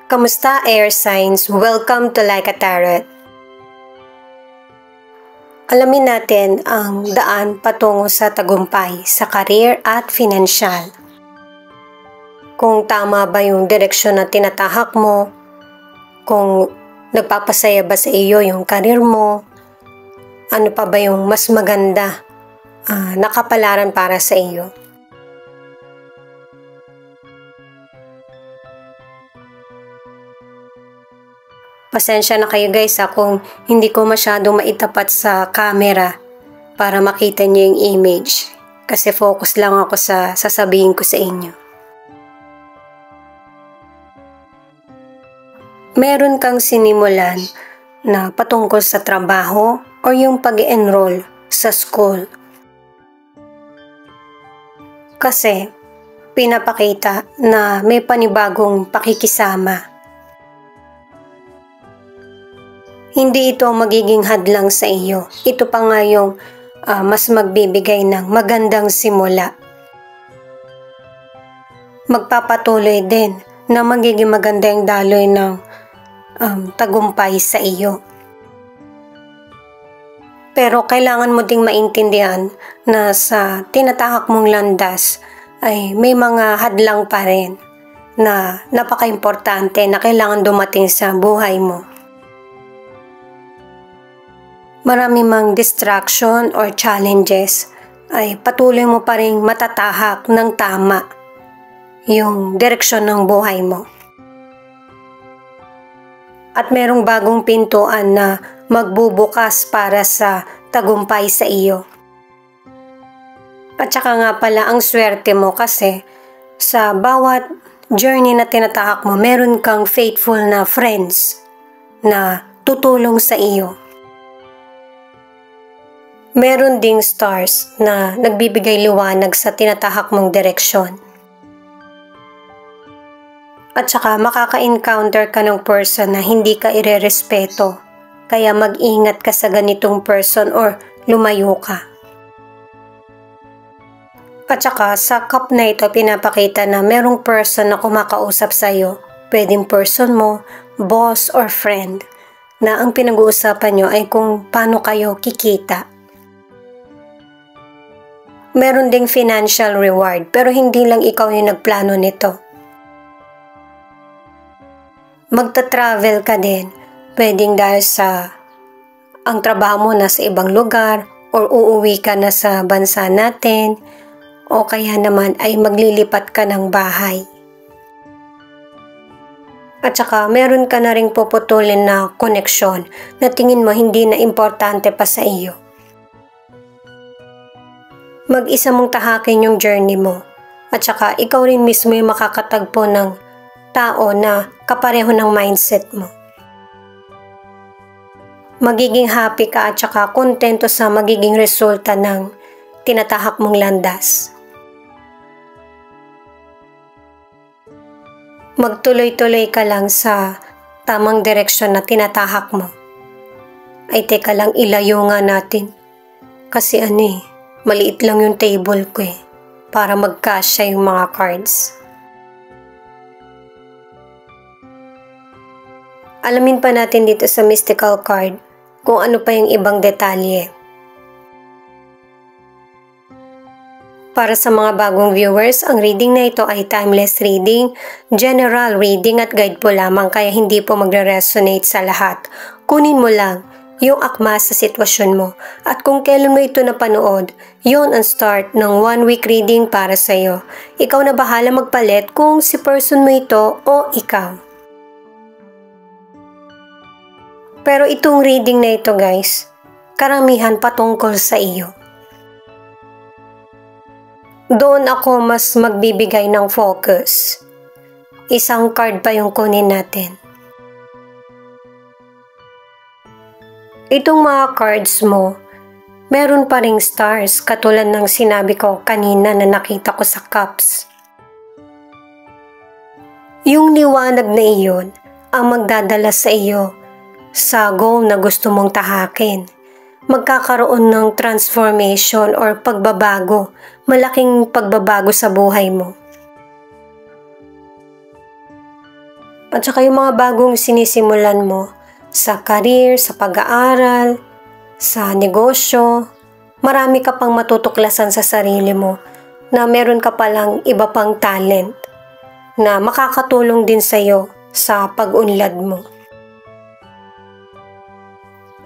Kamusta air signs? Welcome to Like a Tarot. Alamin natin ang daan patungo sa tagumpay sa career at financial. Kung tama ba yung direksyon na tinatahak mo, kung nagpapasaya ba sa iyo yung career mo, ano pa ba yung mas maganda na kapalaran para sa iyo. Pasensya na kayo guys kung hindi ko masyadong maitapat sa camera para makita niyo yung image. Kasi focus lang ako sa sasabihin ko sa inyo. Meron kang sinimulan na patungkol sa trabaho o yung pag-enroll sa school. Kasi pinapakita na may panibagong pakikisama. Hindi ito magiging hadlang sa iyo. Ito pa nga yung mas magbibigay ng magandang simula. Magpapatuloy din na magiging magandang daloy ng tagumpay sa iyo. Pero kailangan mo ding maintindihan na sa tinatahak mong landas ay may mga hadlang pa rin na napaka-importante na kailangan dumating sa buhay mo. Marami mang distraction or challenges ay patuloy mo pa rin matatahak ng tama yung direksyon ng buhay mo. At merong bagong pintuan na magbubukas para sa tagumpay sa iyo. At saka nga pala ang swerte mo kasi sa bawat journey na tinatahak mo, meron kang faithful na friends na tutulong sa iyo. Meron ding stars na nagbibigay liwanag sa tinatahak mong direksyon. At saka makaka-encounter ka ng person na hindi ka irerespeto. Kaya mag-ingat ka sa ganitong person or lumayo ka. At saka sa cup na ito pinapakita na merong person na kumakausap sa'yo. Pwedeng person mo, boss or friend. Na ang pinag-uusapan nyo ay kung paano kayo kikita. Meron ding financial reward pero hindi lang ikaw yung nagplano nito. Magta-travel ka din. Pwedeng dahil sa ang trabaho mo nasa ibang lugar or uuwi ka na sa bansa natin o kaya naman ay maglilipat ka ng bahay. At saka meron ka na ring puputulin na koneksyon na tingin mo hindi na importante pa sa iyo. Mag-isa mong tahakin yung journey mo at saka ikaw rin mismo yung makakatagpo ng tao na kapareho ng mindset mo. Magiging happy ka at saka kontento sa magiging resulta ng tinatahak mong landas. Magtuloy-tuloy ka lang sa tamang direksyon na tinatahak mo. Ay teka lang, ilayo nga natin. Kasi maliit lang yung table ko para magkasya yung mga cards. Alamin pa natin dito sa mystical card kung ano pa yung ibang detalye. Para sa mga bagong viewers, ang reading na ito ay timeless reading, general reading at guide po lamang kaya hindi po magre-resonate sa lahat. Kunin mo lang yung akma sa sitwasyon mo at kung kailan mo ito napanood, yun ang start ng 1 week reading para sa'yo. Ikaw na bahala magpalit kung si person mo ito o ikaw. Pero itong reading na ito guys, karamihan patungkol sa iyo. Doon ako mas magbibigay ng focus. Isang card pa yung kunin natin. Itong mga cards mo, meron pa ring stars katulad ng sinabi ko kanina na nakita ko sa cups. Yung liwanag na iyon ang magdadala sa iyo sa goal na gusto mong tahakin. Magkakaroon ng transformation or pagbabago, malaking pagbabago sa buhay mo. At saka yung mga bagong sinisimulan mo sa career, sa pag-aaral, sa negosyo, marami ka pang matutuklasan sa sarili mo na meron ka palang iba pang talent na makakatulong din sa'yo sa pag-unlad mo.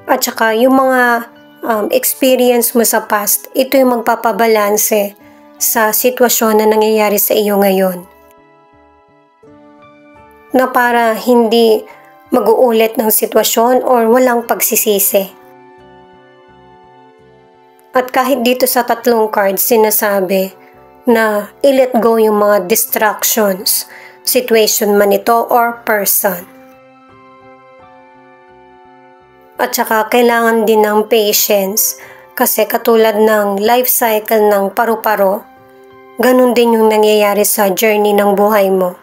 At saka yung mga experience mo sa past, ito yung magpapabalanse sa sitwasyon na nangyayari sa iyo ngayon. Na para hindi mag-uulit ng sitwasyon or walang pagsisisi. At kahit dito sa tatlong cards, sinasabi na i-let go yung mga distractions, situation man ito or person. At saka kailangan din ng patience kasi katulad ng life cycle ng paru-paro, ganun din yung nangyayari sa journey ng buhay mo.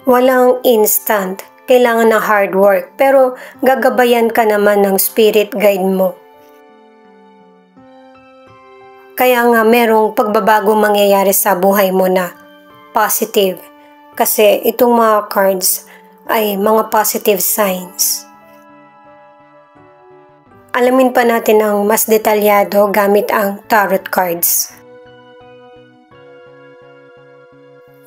Walang instant, kailangan ng hard work pero gagabayan ka naman ng spirit guide mo. Kaya nga merong pagbabago mangyayari sa buhay mo na positive kasi itong mga cards ay mga positive signs. Alamin pa natin ang mas detalyado gamit ang tarot cards.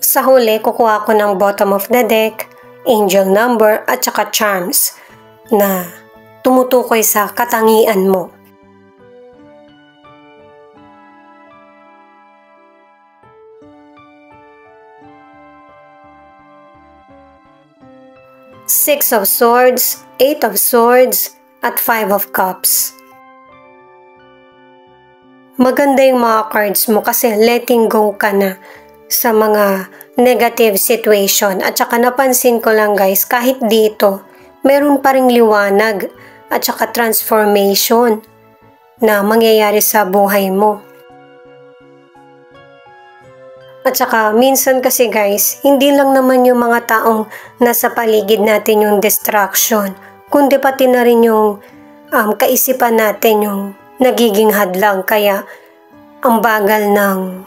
Sa huli, kukuha ko ng bottom of the deck, angel number at saka charms na tumutukoy sa katangian mo. Six of Swords, Eight of Swords, at Five of Cups. Maganda yung mga cards mo kasi letting go ka na sa mga negative situation. At saka napansin ko lang guys, kahit dito, meron pa ring liwanag at saka transformation na mangyayari sa buhay mo. At saka minsan kasi guys, hindi lang naman yung mga taong nasa paligid natin yung distraction, kundi pati na rin yung kaisipan natin yung nagiging hadlang. Kaya ang bagal ng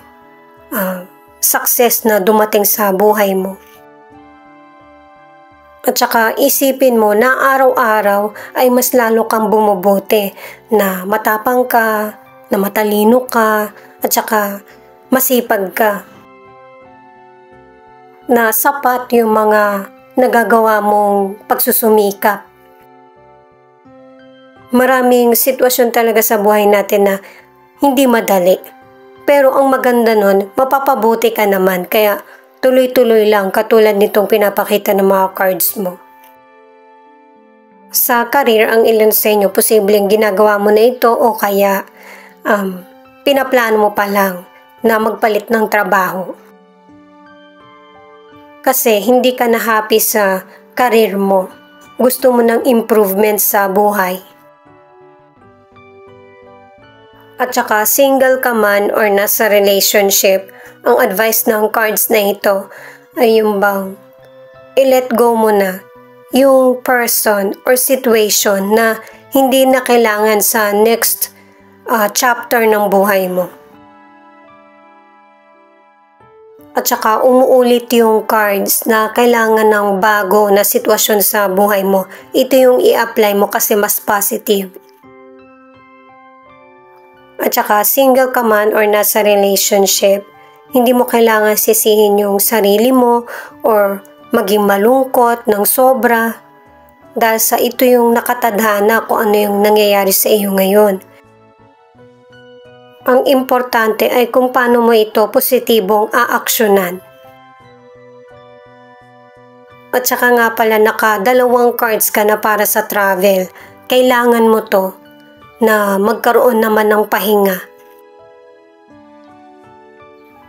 success na dumating sa buhay mo. At saka isipin mo na araw-araw ay mas lalo kang bumubuti, na matapang ka, na matalino ka, at saka masipag ka. Na sapat yung mga nagagawa mong pagsusumikap. Maraming sitwasyon talaga sa buhay natin na hindi madali. Pero ang maganda nun, mapapabuti ka naman. Kaya tuloy-tuloy lang katulad nitong pinapakita ng mga cards mo. Sa career, ang ilan sa inyo posibleng ginagawa mo na ito o kaya pinaplano mo pa lang na magpalit ng trabaho. Kasi hindi ka na happy sa career mo. Gusto mo ng improvement sa buhay. At saka single ka man or nasa relationship, ang advice ng cards na ito ay yung bang i-let go mo na yung person or situation na hindi na kailangan sa next chapter ng buhay mo. At saka umuulit yung cards na kailangan ng bago na sitwasyon sa buhay mo. Ito yung i-apply mo kasi mas positive. At saka single ka man or nasa relationship, hindi mo kailangan sisihin yung sarili mo or maging malungkot ng sobra. Dahil sa ito yung nakatadhana kung ano yung nangyayari sa iyo ngayon. Ang importante ay kung paano mo ito positibong aaksyonan. At saka nga pala naka-2 cards ka na para sa travel. Kailangan mo to na magkaroon naman ng pahinga.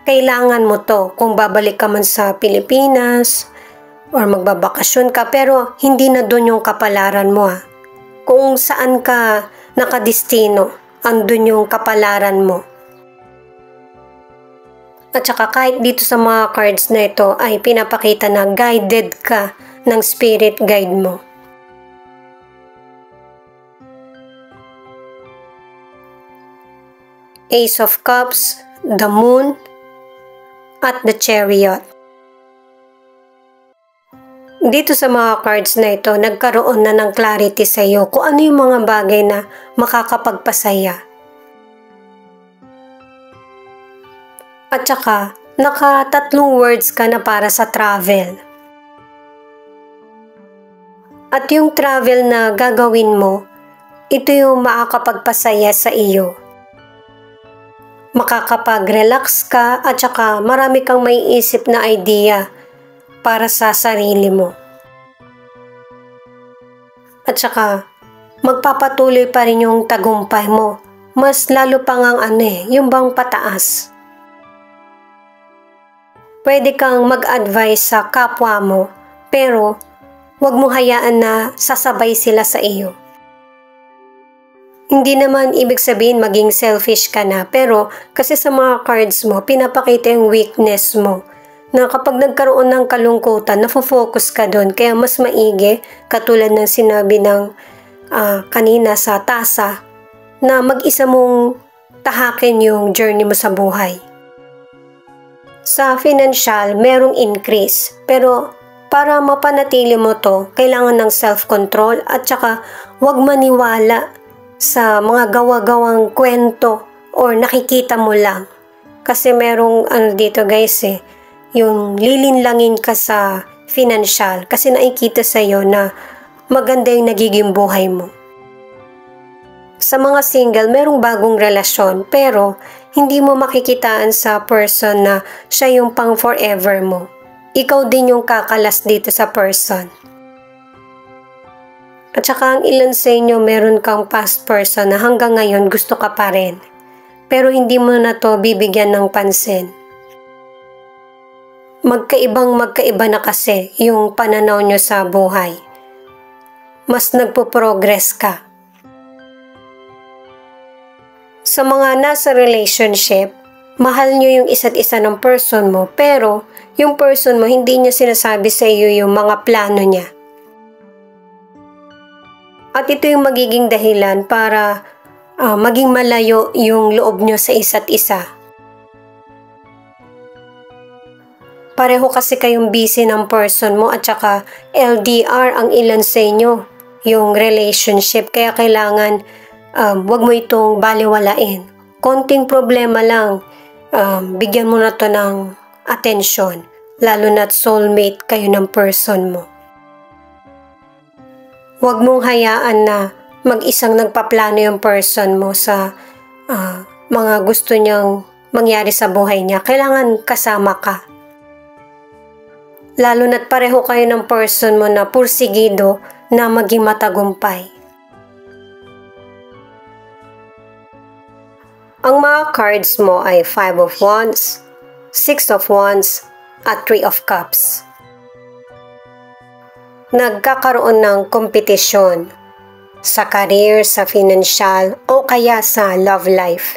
Kailangan mo to kung babalik ka man sa Pilipinas or magbabakasyon ka pero hindi na doon yung kapalaran mo . Kung saan ka nakadestino, andun yung kapalaran mo. At saka kahit dito sa mga cards na ito ay pinapakita na guided ka ng spirit guide mo. Ace of Cups, the Moon, at the Chariot. Dito sa mga cards na ito, nagkaroon na ng clarity sa iyo kung ano yung mga bagay na makakapagpasaya. At saka, naka-3 words ka na para sa travel. At yung travel na gagawin mo, ito yung makakapagpasaya sa iyo. Makakapag-relax ka at saka marami kang maiisip na idea para sa sarili mo. At saka, magpapatuloy pa rin yung tagumpay mo. Mas lalo pa ngang yung bang pataas. Pwede kang mag-advise sa kapwa mo, pero huwag mo hayaan na sasabay sila sa iyo. Hindi naman ibig sabihin maging selfish ka na, pero kasi sa mga cards mo, pinapakita yung weakness mo. Na kapag nagkaroon ng kalungkutan, nafo-focus ka doon. Kaya mas maigi, katulad ng sinabi ng kanina sa tasa, na mag-isa mong tahakin yung journey mo sa buhay. Sa financial, merong increase. Pero para mapanatili mo to, kailangan ng self-control at saka huwag maniwala sa mga gawa-gawang kwento or nakikita mo lang. Kasi merong dito guys yung lilinlangin ka sa financial kasi nakikita sa iyo na maganda yung nagiging buhay mo. Sa mga single, merong bagong relasyon pero hindi mo makikitaan sa person na siya yung pang forever mo. Ikaw din yung kakalas dito sa person. At saka ang ilan sa inyo meron kang past person na hanggang ngayon gusto ka pa rin. Pero hindi mo na to bibigyan ng pansin. Magkaiba na kasi yung pananaw nyo sa buhay. Mas nagpo-progress ka. Sa mga nasa relationship, mahal nyo yung isa't isa ng person mo, pero yung person mo hindi niya sinasabi sa iyo yung mga plano niya. At ito yung magiging dahilan para maging malayo yung loob nyo sa isa't isa. Pareho kasi kayong busy ng person mo at saka LDR ang ilan sa inyo, yung relationship. Kaya kailangan wag mo itong baliwalain. Konting problema lang, bigyan mo na to ng atensyon, lalo na't soulmate kayo ng person mo. Huwag mong hayaan na mag-isang nagpaplano yung person mo sa mga gusto niyang mangyari sa buhay niya. Kailangan kasama ka. Lalo na't pareho kayo ng person mo na pursigido na maging matagumpay. Ang mga cards mo ay 5 of Wands, 6 of Wands, at 3 of Cups. Nagkakaroon ng kompetisyon sa career, sa financial, o kaya sa love life.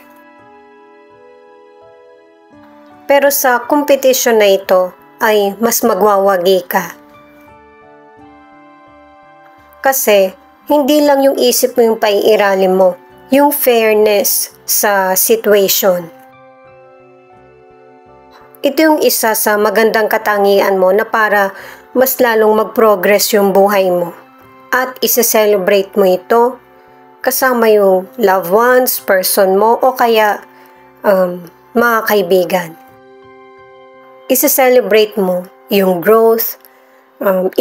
Pero sa kompetisyon na ito ay mas magwawagi ka. Kasi hindi lang yung isip mo yung paiiralim mo, yung fairness sa situation. Ito yung isa sa magandang katangian mo na para mas lalong mag-progress yung buhay mo. At isa-celebrate mo ito kasama yung loved ones, person mo, o kaya mga kaibigan. Isa-celebrate mo yung growth,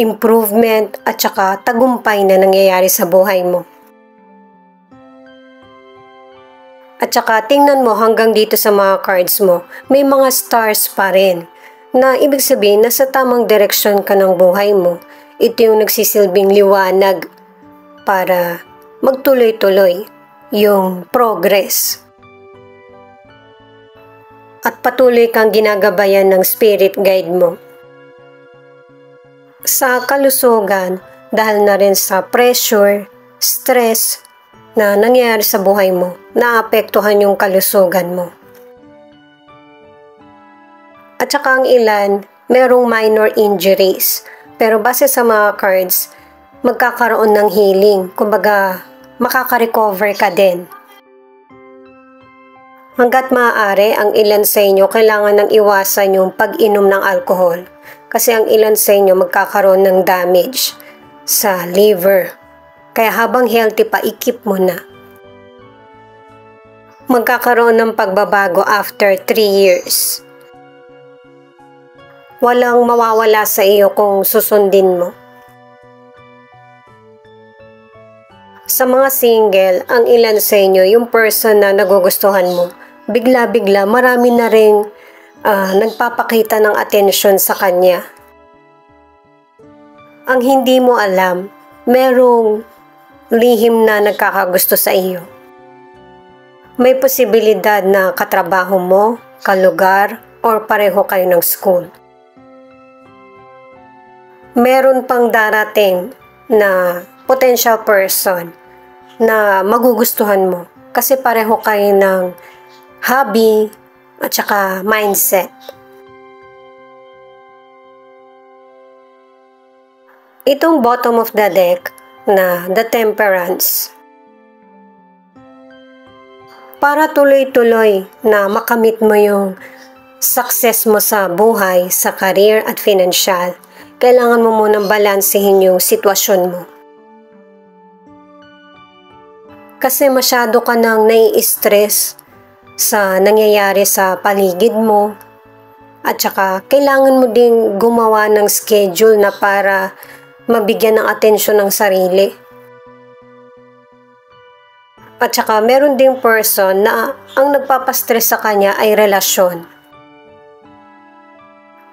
improvement, at saka tagumpay na nangyayari sa buhay mo. At saka tingnan mo hanggang dito sa mga cards mo, may mga stars pa rin. Na ibig sabihin, nasa tamang direksyon ka ng buhay mo. Ito yung nagsisilbing liwanag para magtuloy-tuloy yung progress. At patuloy kang ginagabayan ng spirit guide mo. Sa kalusugan, dahil na rin sa pressure, stress na nangyayari sa buhay mo, naapektuhan yung kalusugan mo. At saka ang ilan, merong minor injuries. Pero base sa mga cards, magkakaroon ng healing. Kumbaga, makaka-recover ka din. Hanggat maaari, ang ilan sa inyo kailangan ng iwasan yung pag-inom ng alcohol. Kasi ang ilan sa inyo magkakaroon ng damage sa liver. Kaya habang healthy pa, i-keep mo na. Magkakaroon ng pagbabago after 3 years. Walang mawawala sa iyo kung susundin mo. Sa mga single, ang ilan sa inyo, yung person na nagugustuhan mo, bigla-bigla marami na ring nagpapakita ng atensyon sa kanya. Ang hindi mo alam, merong lihim na nagkakagusto sa iyo. May posibilidad na katrabaho mo, kalugar, or pareho kayo ng school. Meron pang darating na potential person na magugustuhan mo kasi pareho kayo ng hobby at saka mindset. Itong bottom of the deck na the Temperance, para tuloy-tuloy na makamit mo yung success mo sa buhay, sa career at financial, kailangan mo munang balansehin yung sitwasyon mo. Kasi masyado ka nang nai-stress sa nangyayari sa paligid mo at saka kailangan mo ding gumawa ng schedule na para mabigyan ng atensyon ng sarili. At saka meron ding person na ang nagpapastress sa kanya ay relasyon.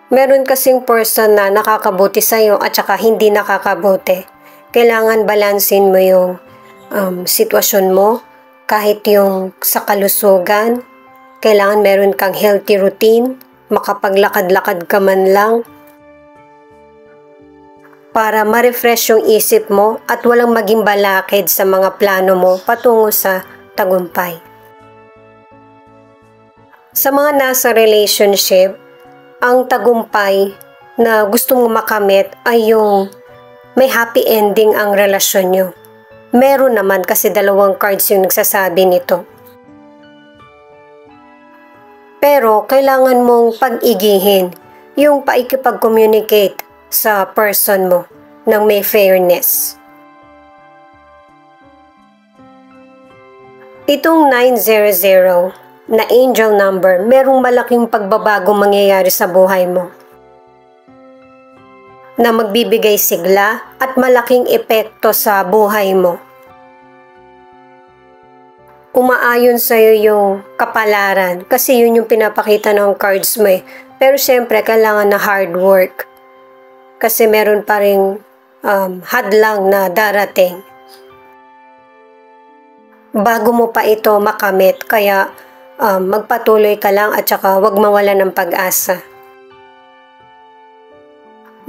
Meron kasing person na nakakabuti sa'yo at saka hindi nakakabuti. Kailangan balansin mo yung sitwasyon mo, kahit yung sa kalusugan. Kailangan meron kang healthy routine, makapaglakad-lakad ka man lang, para ma-refresh yung isip mo at walang maging balakid sa mga plano mo patungo sa tagumpay. Sa mga nasa relationship, ang tagumpay na gusto mong makamit ay yung may happy ending ang relasyon nyo. Meron naman kasi 2 cards yung nagsasabi nito. Pero kailangan mong pag-igihin yung paikipag-communicate sa person mo ng may fairness. Itong 900 na angel number, merong malaking pagbabago mangyayari sa buhay mo na magbibigay sigla at malaking epekto sa buhay mo. Umaayon sa'yo yung kapalaran kasi yun yung pinapakita ng cards mo eh. Pero syempre, kailangan na hard work. Kasi meron pa ring hadlang na darating bago mo pa ito makamit. Kaya magpatuloy ka lang at saka wag mawala ng pag-asa.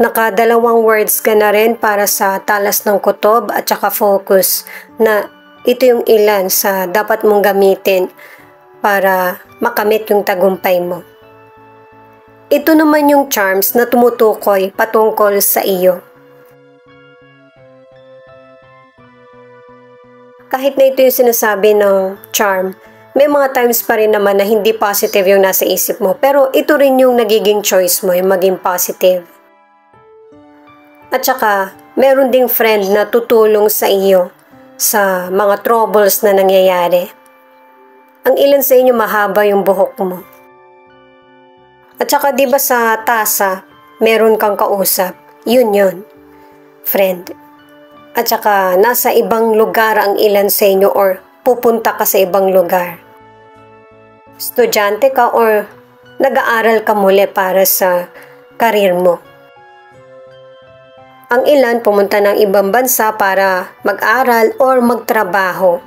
Naka-2 words ka na rin para sa talas ng kutob at saka focus, na ito yung ilan sa dapat mong gamitin para makamit yung tagumpay mo. Ito naman yung charms na tumutukoy patungkol sa iyo. Kahit na ito yung sinasabi ng charm, may mga times pa rin naman na hindi positive yung nasa isip mo. Pero ito rin yung nagiging choice mo, yung maging positive. At saka, meron ding friend na tutulong sa iyo sa mga troubles na nangyayari. Ang ilan sa inyo mahaba yung buhok mo. At saka diba sa tasa, meron kang kausap. Yun, friend. At saka nasa ibang lugar ang ilan sa inyo or pupunta ka sa ibang lugar. Estudyante ka or nag-aaral ka muli para sa karir mo. Ang ilan pumunta ng ibang bansa para mag-aral or magtrabaho.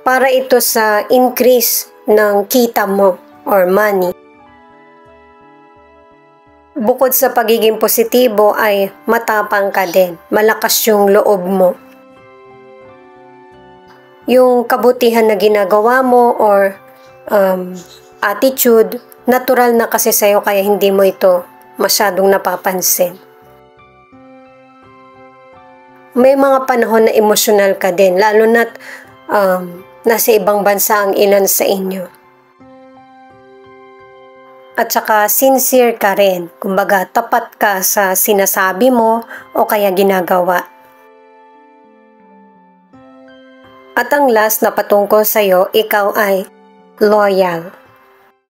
Para ito sa increase ng kita mo or money. Bukod sa pagiging positibo ay matapang ka din. Malakas yung loob mo. Yung kabutihan na ginagawa mo or attitude, natural na kasi sa'yo kaya hindi mo ito masyadong napapansin. May mga panahon na emosyonal ka din, lalo na't nasa ibang bansa ang ilan sa inyo. At saka sincere ka rin, kumbaga tapat ka sa sinasabi mo o kaya ginagawa. At ang last na patungkol sa'yo, ikaw ay loyal.